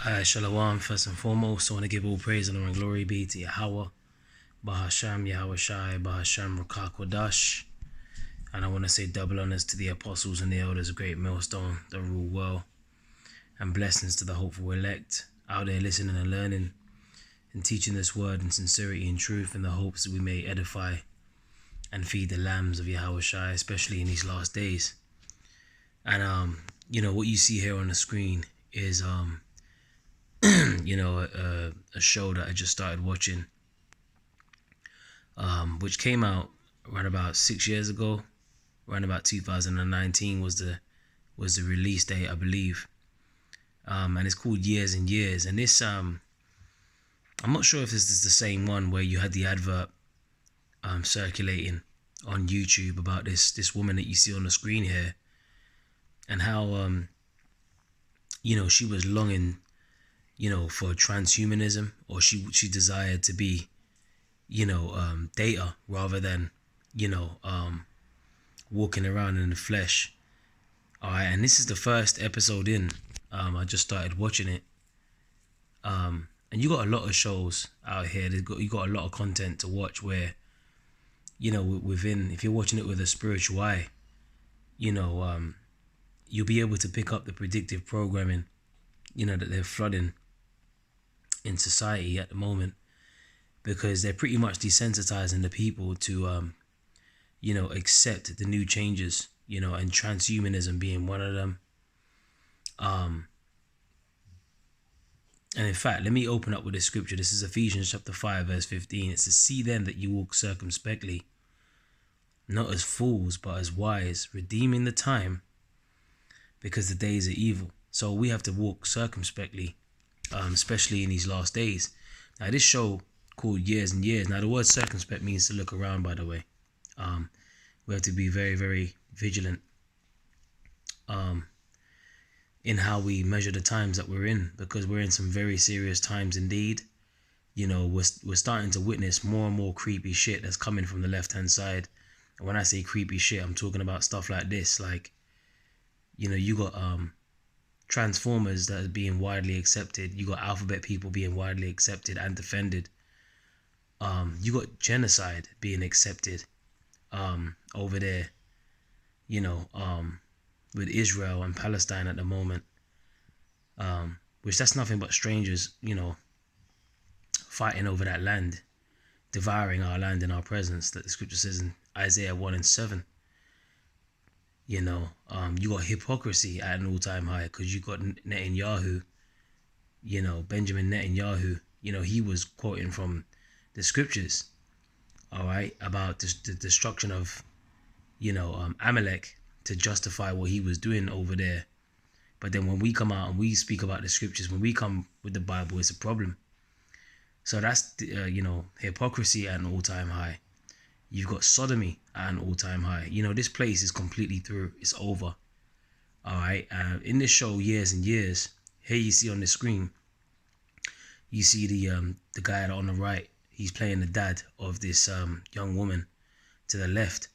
Shalom, first and foremost, I want to give all praise and honor and glory be to Yahweh, Bahasham, Yahweh Shai, Bahasham, Rukakwadash. And I want to say double honors to the apostles and the elders of Great Millstone that rule well, and blessings to the hopeful elect out there listening and learning and teaching this word in sincerity and truth in the hopes that we may edify and feed the lambs of Yahweh Shai, especially in these last days. And, what you see here on the screen is, a show that I just started watching, which came out around about 6 years ago, around about 2019 was the release date, I believe. And it's called Years and Years. And this, I'm not sure if this is the same one where you had the advert circulating on YouTube about this woman that you see on the screen here, and how she was longing for transhumanism, or she desired to be data rather than walking around in the flesh. All right, and this is the first episode in. I just started watching it, and you got a lot of shows out here. You got a lot of content to watch where within, if you're watching it with a spiritual eye, you'll be able to pick up the predictive programming that they're flooding in society at the moment, because they're pretty much desensitizing the people to accept the new changes, and transhumanism being one of them. And in fact, let me open up with this scripture. This is Ephesians chapter 5 verse 15. It says, "See then that you walk circumspectly, not as fools but as wise, redeeming the time, because the days are evil." So we have to walk circumspectly, especially in these last days. Now, this show called Years and Years. Now, the word circumspect means to look around, by the way. We have to be very, very vigilant in how we measure the times that we're in, because we're in some very serious times indeed. We're starting to witness more and more creepy shit that's coming from the left-hand side. And when I say creepy shit, I'm talking about stuff like this. Like, you got Transformers that are being widely accepted. You got alphabet people being widely accepted and defended. You got genocide being accepted over there, with Israel and Palestine at the moment, which that's nothing but strangers, fighting over that land, devouring our land in our presence, that the scripture says in Isaiah 1 and 7. You got hypocrisy at an all-time high, because you got Netanyahu, Benjamin Netanyahu, he was quoting from the scriptures, all right, about the destruction of, Amalek, to justify what he was doing over there. But then when we come out and we speak about the scriptures, when we come with the Bible, it's a problem. So that's, hypocrisy at an all-time high. You've got sodomy at an all-time high. This place is completely through. It's over. All right. In this show, Years and Years, here you see on the screen, you see the guy on the right. He's playing the dad of this young woman to the left.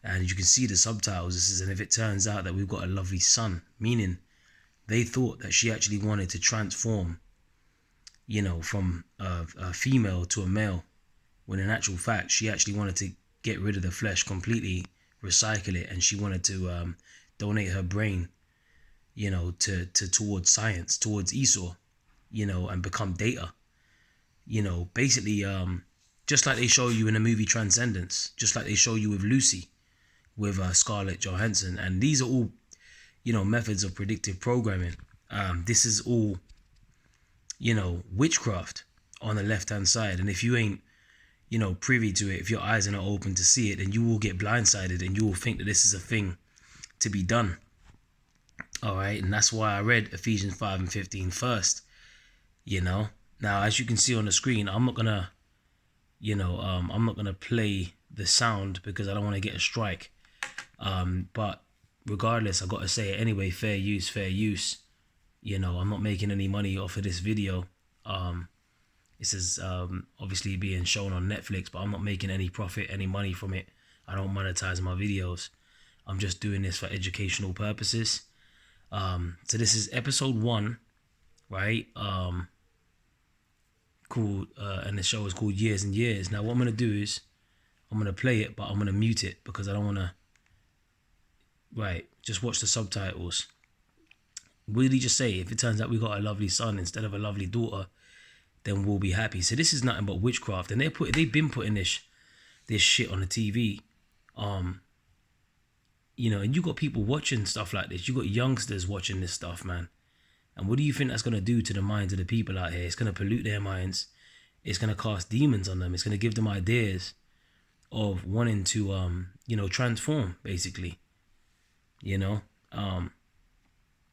And you can see the subtitles. This is, "And if it turns out that we've got a lovely son," meaning they thought that she actually wanted to transform, from a female to a male, when in actual fact, she actually wanted to get rid of the flesh completely, recycle it, and she wanted to donate her brain, towards science, towards Esau, and become data. Basically, just like they show you in the movie Transcendence, just like they show you with Lucy, with Scarlett Johansson. And these are all, methods of predictive programming. This is all, witchcraft on the left-hand side. And if you ain't, privy to it, if your eyes are not open to see it, then you will get blindsided and you will think that this is a thing to be done. All right. And that's why I read Ephesians 5 and 15 first, Now, as you can see on the screen, I'm not gonna, I'm not gonna play the sound because I don't want to get a strike. But regardless, I got to say it anyway, fair use, fair use. I'm not making any money off of this video. This is obviously being shown on Netflix, but I'm not making any profit, any money from it. I don't monetize my videos. I'm just doing this for educational purposes. So this is episode 1 right? Called and the show is called Years and Years. Now what I'm gonna do is I'm gonna play it, but I'm gonna mute it because I don't wanna. Right, just watch the subtitles. What did he just say? If it turns out we got a lovely son instead of a lovely daughter, then we'll be happy. So this is nothing but witchcraft, and they've been putting this shit on the TV. And you got people watching stuff like this. You got youngsters watching this stuff, man. And what do you think that's gonna do to the minds of the people out here? It's gonna pollute their minds. It's gonna cast demons on them. It's gonna give them ideas of wanting to transform, basically. You know,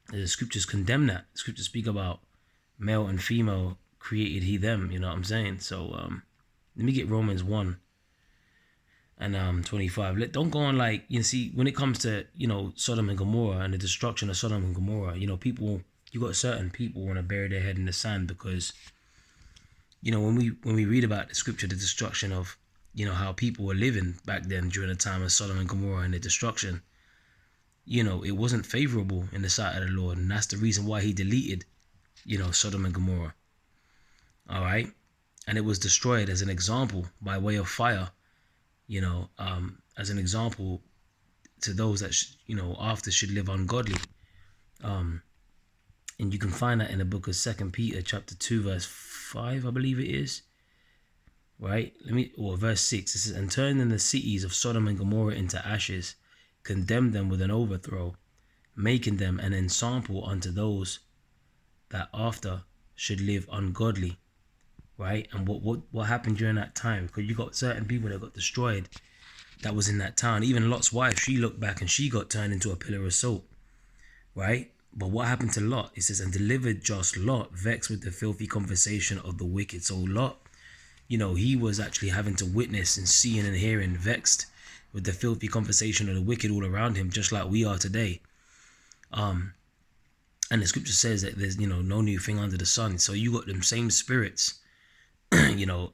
the scriptures condemn that. The scriptures speak about male and female created he them. You know what I'm saying? So let me get Romans 1 and 25. Don't go on like, see, when it comes to Sodom and Gomorrah and the destruction of Sodom and Gomorrah, you got certain people want to bury their head in the sand because when we read about the scripture, the destruction of how people were living back then during the time of Sodom and Gomorrah and the destruction, it wasn't favorable in the sight of the Lord, and that's the reason why he deleted Sodom and Gomorrah. All right, and it was destroyed as an example by way of fire, as an example to those that after should live ungodly. And you can find that in the book of 2 Peter chapter 2 verse 5, I believe it is. Right? Verse 6. It says, and turning the cities of Sodom and Gomorrah into ashes, condemn them with an overthrow, making them an ensample unto those that after should live ungodly. Right? And what happened during that time? Because you got certain people that got destroyed that was in that town. Even Lot's wife, she looked back and she got turned into a pillar of salt. Right? But what happened to Lot? It says, and delivered just Lot, vexed with the filthy conversation of the wicked. So Lot, he was actually having to witness and seeing and hearing, vexed with the filthy conversation of the wicked all around him, just like we are today. And the scripture says that there's, no new thing under the sun. So you got them same spirits,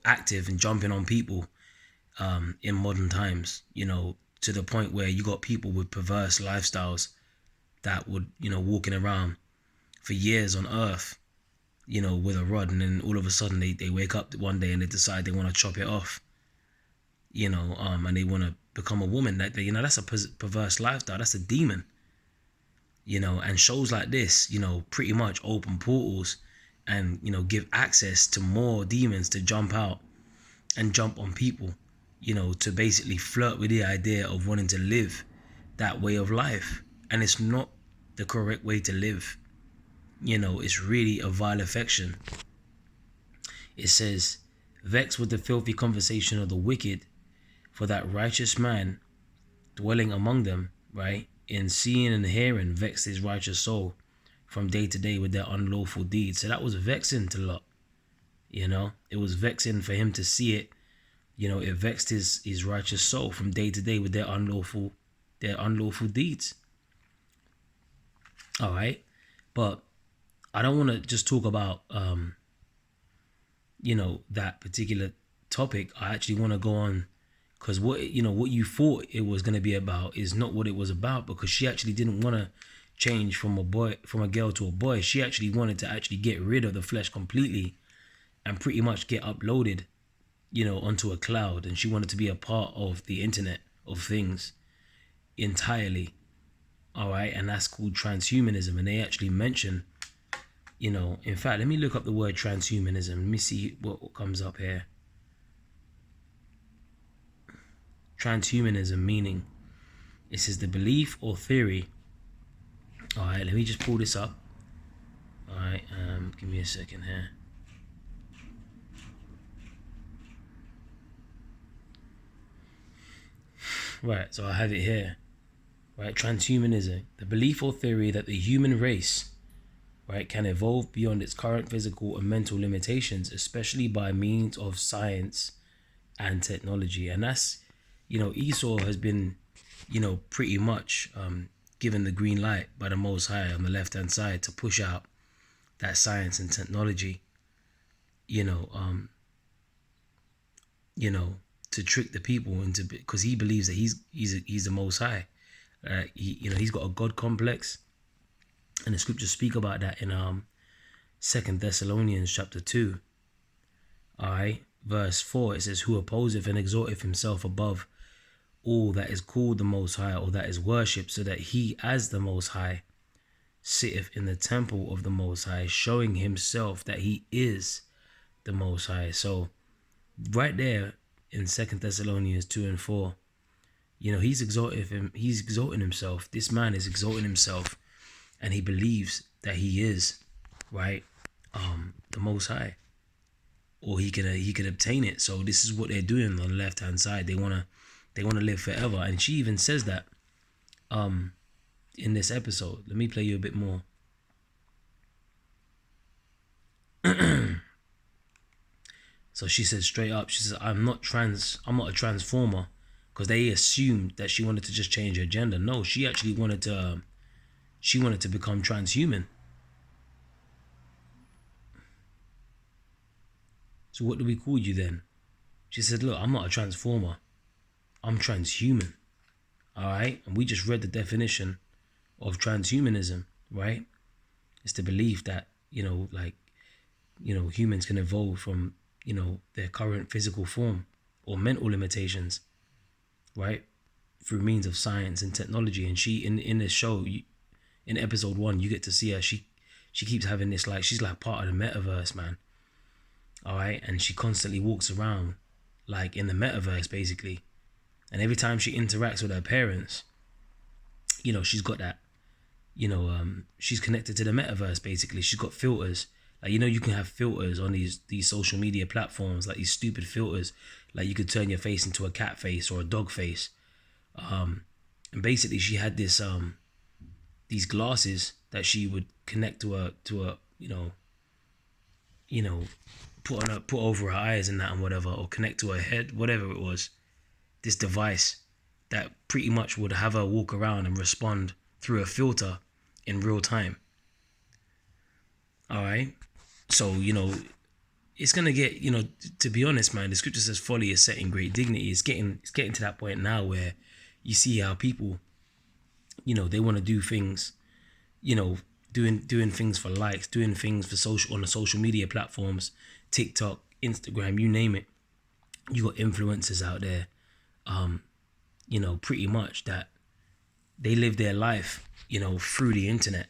active and jumping on people in modern times, to the point where you got people with perverse lifestyles that would, walking around for years on earth, with a rod, and then all of a sudden they wake up one day and they decide they want to chop it off, and they want to become a woman. That's a perverse lifestyle. That's a demon, and shows like this, pretty much open portals and, give access to more demons to jump out and jump on people, to basically flirt with the idea of wanting to live that way of life. And it's not the correct way to live. It's really a vile affection. It says, vexed with the filthy conversation of the wicked, for that righteous man dwelling among them, right, in seeing and hearing, vexed his righteous soul from day to day with their unlawful deeds. So that was vexing to Lot. It was vexing for him to see it. It vexed his righteous soul from day to day with their unlawful deeds. All right, but I don't want to just talk about that particular topic. I actually want to go on, because what you thought it was going to be about is not what it was about, because she actually didn't want to change from a girl to a boy. She actually wanted to actually get rid of the flesh completely and pretty much get uploaded onto a cloud, and she wanted to be a part of the internet of things entirely. All right, and that's called transhumanism. And they actually mention, in fact, let me look up the word transhumanism. Let me see what comes up here. Transhumanism meaning, it says the belief or theory. All right, let me just pull this up. All right, give me a second here. Right, so I have it here. Right, transhumanism, the belief or theory that the human race, right, can evolve beyond its current physical and mental limitations, especially by means of science and technology. And that's, Esau has been, pretty much given the green light by the Most High on the left-hand side to push out that science and technology, to trick the people into, because he believes that he's the Most High. He's got a God complex, and the scriptures speak about that in Second Thessalonians chapter 2, all right, verse 4, it says, who opposeth and exalteth himself above all that is called the Most High, or that is worshipped, so that he as the Most High sitteth in the temple of the Most High, showing himself that he is the Most High. So right there in Second Thessalonians 2 and 4, he's exalting himself. This man is exalting himself, and he believes that he is, right, the Most High, or he could obtain it. So this is what they're doing on the left hand side. They wanna live forever, and she even says that in this episode. Let me play you a bit more. So she says straight up, she says, I'm not a transformer, because they assumed that she wanted to just change her gender. No, she actually wanted to become transhuman. So what do we call you then? She said, look, I'm not a transformer, I'm transhuman. All right, and we just read the definition of transhumanism, right? It's the belief that humans can evolve from their current physical form or mental limitations, right, through means of science and technology. And she in this show, in episode 1, you get to see her. She keeps having this, like, she's like part of the metaverse, man. All right, and she constantly walks around like in the metaverse, basically. And every time she interacts with her parents, she's got that, she's connected to the metaverse, basically. She's got filters. Like, you can have filters on these social media platforms, like these stupid filters. Like, you could turn your face into a cat face or a dog face. And basically she had this these glasses that she would connect to a put over her eyes and that and whatever, or connect to her head, whatever it was. This device that pretty much would have her walk around and respond through a filter in real time. All right. So, it's going to get, to be honest, man, the scripture says folly is set in great dignity. It's getting to that point now where you see how people, they want to do things, doing things for likes, doing things for on the social media platforms, TikTok, Instagram, you name it. You got influencers out there, pretty much that they live their life, through the internet.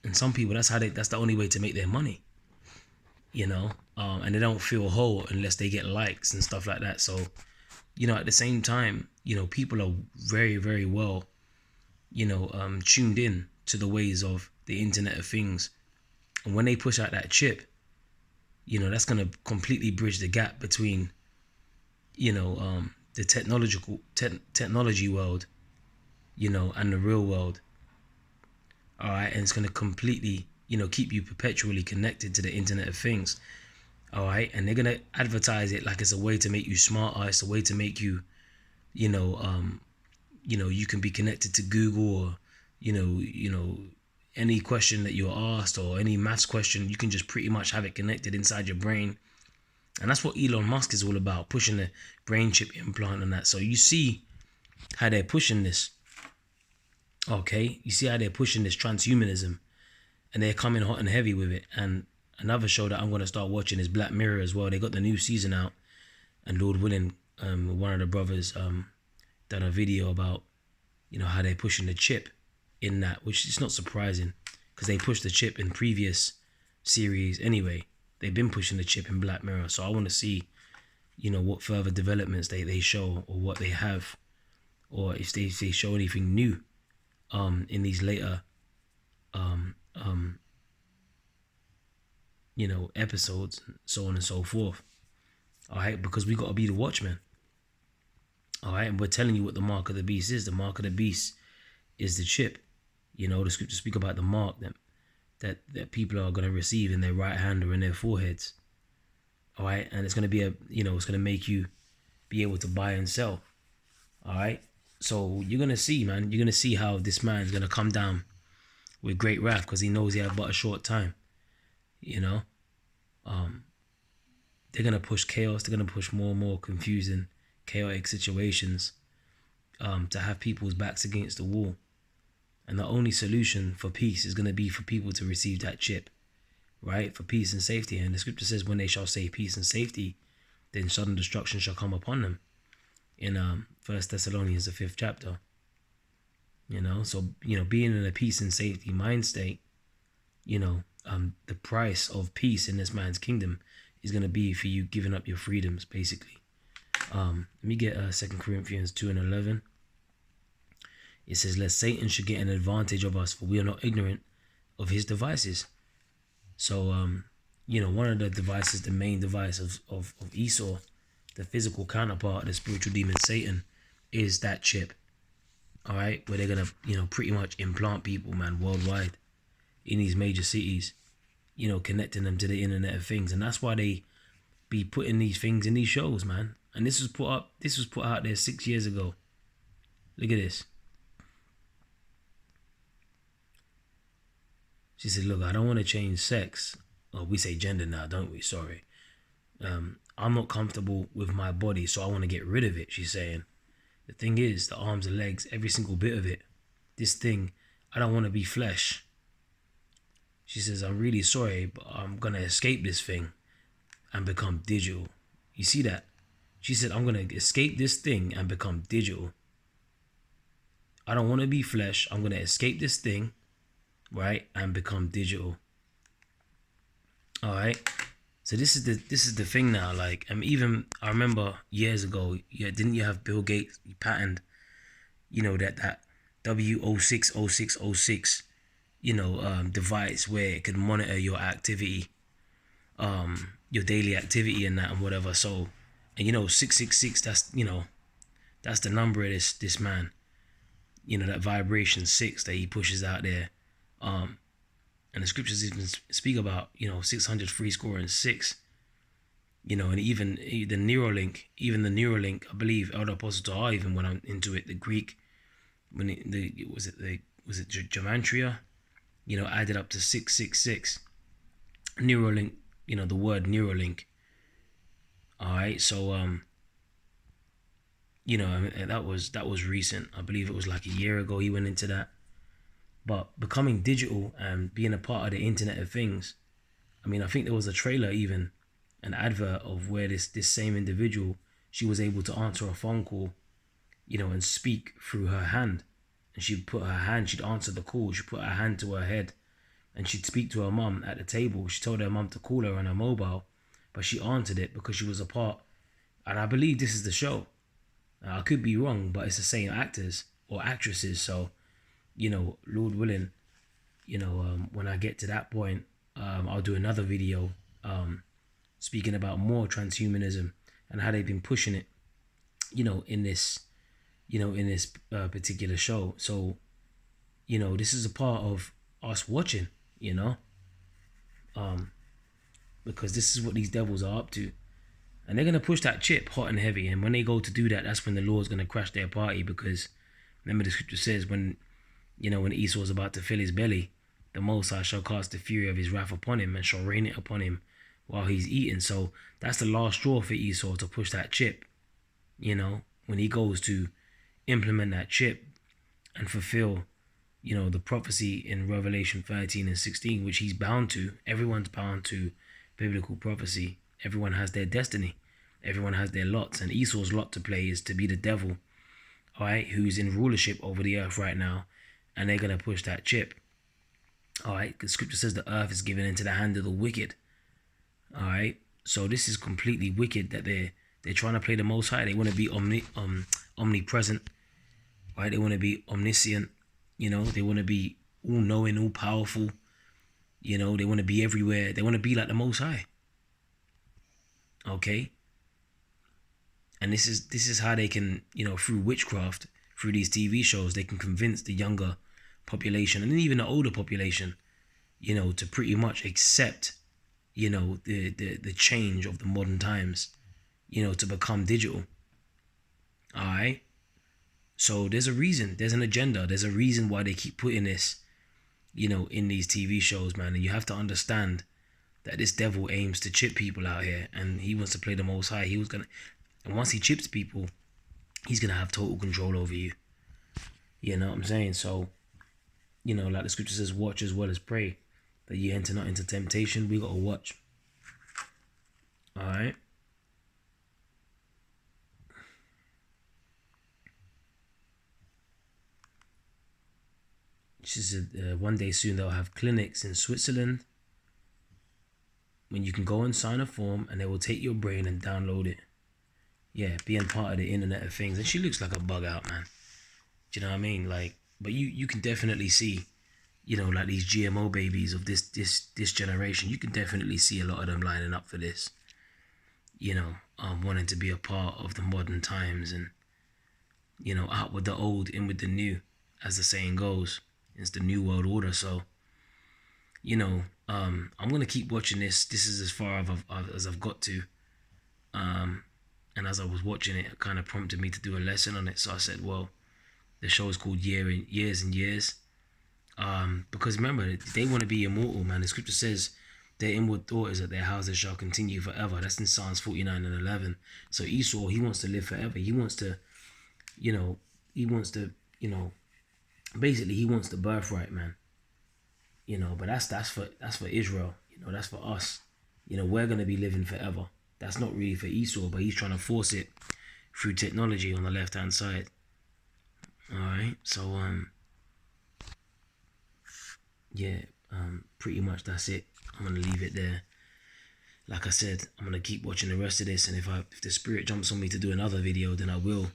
And some people, that's the only way to make their money, and they don't feel whole unless they get likes and stuff like that. So, at the same time, people are very, very well, tuned in to the ways of the Internet of Things. And when they push out that chip, that's going to completely bridge the gap between, the technology world, and the real world. All right, and it's going to completely, keep you perpetually connected to the Internet of Things. All right, and they're going to advertise it like it's a way to make you smarter. It's a way to make you, you can be connected to Google, or, any question that you're asked, or any maths question, you can just pretty much have it connected inside your brain. And that's what Elon Musk is all about, pushing the brain chip implant and that. So you see how they're pushing this. Okay, you see how they're pushing this transhumanism, and they're coming hot and heavy with it. And another show that I'm going to start watching is Black Mirror as well. They got the new season out, and Lord willing, one of the brothers done a video about, how they're pushing the chip in that, which is not surprising because they pushed the chip in previous series anyway. They've been pushing the chip in Black Mirror. So I want to see, what further developments they show, or what they have, or if they show anything new in these later episodes, and so on and so forth. All right, because we got to be the watchmen. All right, and we're telling you what the mark of the beast is. The mark of the beast is the chip. The scriptures speak about the mark that people are going to receive in their right hand or in their foreheads. All right, and it's going to be it's going to make you be able to buy and sell. All right, so you're going to see, man. You're going to see how this man's going to come down with great wrath, because he knows he has but a short time. They're going to push chaos. They're going to push more and more confusing, chaotic situations to have people's backs against the wall. And the only solution for peace is going to be for people to receive that chip, right? For peace and safety. And the scripture says, when they shall say peace and safety, then sudden destruction shall come upon them. In 1 Thessalonians, the 5th chapter. So, being in a peace and safety mind state, the price of peace in this man's kingdom is going to be for you giving up your freedoms, basically. Let me get 2 Corinthians 2:11. It says, lest Satan should get an advantage of us, for we are not ignorant of his devices. So, one of the devices, the main device of Esau, the physical counterpart of the spiritual demon Satan, is that chip. All right, where they're going to, pretty much implant people, man, worldwide in these major cities, connecting them to the Internet of Things. And that's why they be putting these things in these shows, man. And this was put out there 6 years ago. Look at this. She said, look, I don't want to change sex. Oh, we say gender now, don't we? Sorry. I'm not comfortable with my body, so I want to get rid of it, she's saying. The thing is, the arms and legs, every single bit of it. This thing, I don't want to be flesh. She says, I'm really sorry, but I'm going to escape this thing and become digital. You see that? She said, I'm going to escape this thing and become digital. I don't want to be flesh. I'm going to escape this thing, right, and become digital. All right. So this is the thing now. Like, even I remember years ago, didn't you have Bill Gates? He patented, that W060606, device where it could monitor your activity, your daily activity and that and whatever. So, and 666, that's the number of this man. That vibration 6 that he pushes out there. And the scriptures even speak about, 600 free score and 6, and even the Neuralink, I believe Elder Apostle Tahar even went into it, the Greek, when was it Gematria, added up to 666. Neuralink, the word Neuralink. All right, so, that was recent. I believe it was like a year ago he went into that. But becoming digital and being a part of the Internet of Things, I think there was a trailer, even an advert of where this same individual, she was able to answer a phone call, and speak through her hand. And she'd answer the call, she'd put her hand to her head and she'd speak to her mum at the table. She told her mum to call her on her mobile, but she answered it because she was a part. And I believe this is the show. I could be wrong, but it's the same actors or actresses. So, Lord willing, when I get to that point, I'll do another video speaking about more transhumanism and how they've been pushing it, in this particular show. So, this is a part of us watching, because this is what these devils are up to. And they're going to push that chip hot and heavy. And when they go to do that, that's when the Lord's going to crash their party. Because remember, the scripture says when Esau was about to fill his belly, the Most High shall cast the fury of his wrath upon him and shall rain it upon him while he's eating. So that's the last straw for Esau to push that chip. When he goes to implement that chip and fulfill, the prophecy in Revelation 13 and 16, which he's bound to. Everyone's bound to biblical prophecy. Everyone has their destiny. Everyone has their lots. And Esau's lot to play is to be the devil, all right, who's in rulership over the earth right now. And they're going to push that chip. All right, because scripture says the earth is given into the hand of the wicked. All right, so this is completely wicked that they're trying to play the Most High. They want to be omnipresent, right? They want to be omniscient, they want to be all-knowing, all-powerful, they want to be everywhere. They want to be like the Most High. Okay, and this is how they can, through witchcraft, through these TV shows, they can convince the younger population and even the older population, to pretty much accept, the change of the modern times, to become digital. All right. So there's a reason, there's an agenda, there's a reason why they keep putting this, in these TV shows, man. And you have to understand that this devil aims to chip people out here, and he wants to play the Most High. And once he chips people, he's gonna have total control over you. You know what I'm saying? So, like the scripture says, watch as well as pray, that you enter not into temptation. We gotta watch. All right. She said one day soon they'll have clinics in Switzerland when you can go and sign a form and they will take your brain and download it. Yeah, being part of the Internet of Things. And she looks like a bug out, man. Do you know what I mean? Like, but you can definitely see, like these GMO babies of this generation. You can definitely see a lot of them lining up for this. Wanting to be a part of the modern times and out with the old, in with the new, as the saying goes. It's the new world order. So, I'm gonna keep watching this. This is as far as I've got to. And as I was watching it, it kind of prompted me to do a lesson on it. So I said, well, the show is called Years and Years. Because remember, they want to be immortal, man. The scripture says their inward thought is that their houses shall continue forever. That's in Psalms 49 and 11. So Esau, he wants to live forever. He wants to, basically he wants the birthright, man. But that's for Israel. That's for us. We're gonna be living forever. That's not really for Esau, but he's trying to force it through technology on the left hand side. All right, so pretty much that's it. I'm gonna leave it there. Like I said, I'm gonna keep watching the rest of this, and if the spirit jumps on me to do another video, then I will.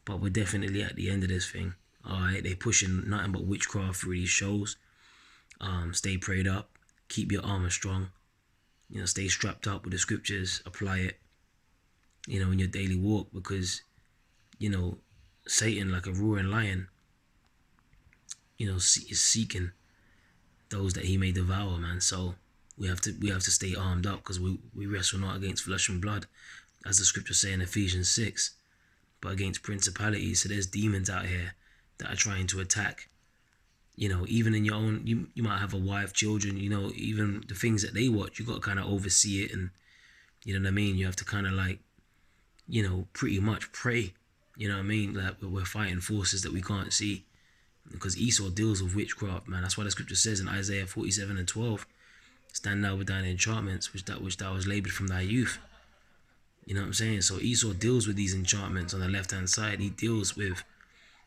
But we're definitely at the end of this thing. All right, they pushing nothing but witchcraft through these shows. Stay prayed up, keep your armor strong. Stay strapped up with the scriptures, apply it. In your daily walk, because Satan, like a roaring lion, is seeking those that he may devour, man. So we have to stay armed up, because we wrestle not against flesh and blood, as the scriptures say in Ephesians 6, but against principalities. So there's demons out here that are trying to attack. Even in your own, you might have a wife, children, even the things that they watch, you got to kind of oversee it, and you know what I mean? You have to kind of like, pretty much pray. You know what I mean? Like we're fighting forces that we can't see, because Esau deals with witchcraft, man. That's why the scripture says in Isaiah 47 and 12, stand now with thine enchantments, which thou was labored from thy youth. You know what I'm saying? So Esau deals with these enchantments on the left-hand side. He deals with,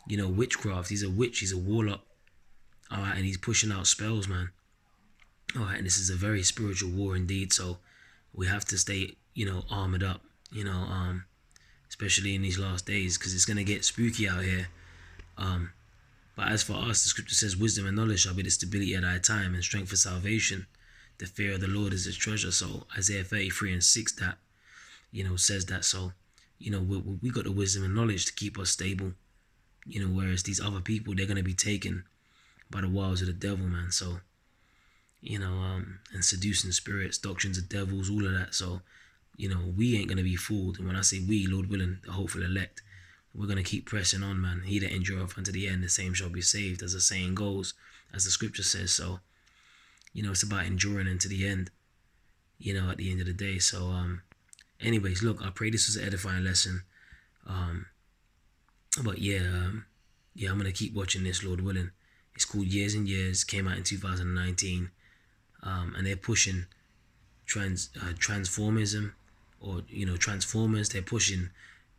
witchcraft. He's a witch. He's a warlock. All right, and he's pushing out spells, man. All right, and this is a very spiritual war indeed. So we have to stay, armored up, especially in these last days, because it's gonna get spooky out here. But as for us, the scripture says, wisdom and knowledge shall be the stability of thy time, and strength for salvation. The fear of the Lord is his treasure. So Isaiah 33 and 6 that, says that. So, we got the wisdom and knowledge to keep us stable. Whereas these other people, they're gonna be taken by the wiles of the devil, man. So, and seducing spirits, doctrines of devils, all of that. So, we ain't gonna be fooled. And when I say we, Lord willing, the hopeful elect, we're gonna keep pressing on, man. He that endureth unto the end, the same shall be saved, as the saying goes, as the scripture says. So, it's about enduring into the end, at the end of the day. So, anyways, look, I pray this was an edifying lesson. But I'm gonna keep watching this, Lord willing. It's called Years and Years. Came out in 2019, and they're pushing transformism, or transformers. They're pushing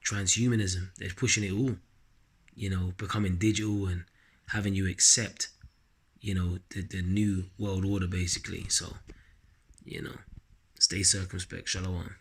transhumanism. They're pushing it all. Becoming digital and having you accept, the new world order basically. So, stay circumspect. Shalom.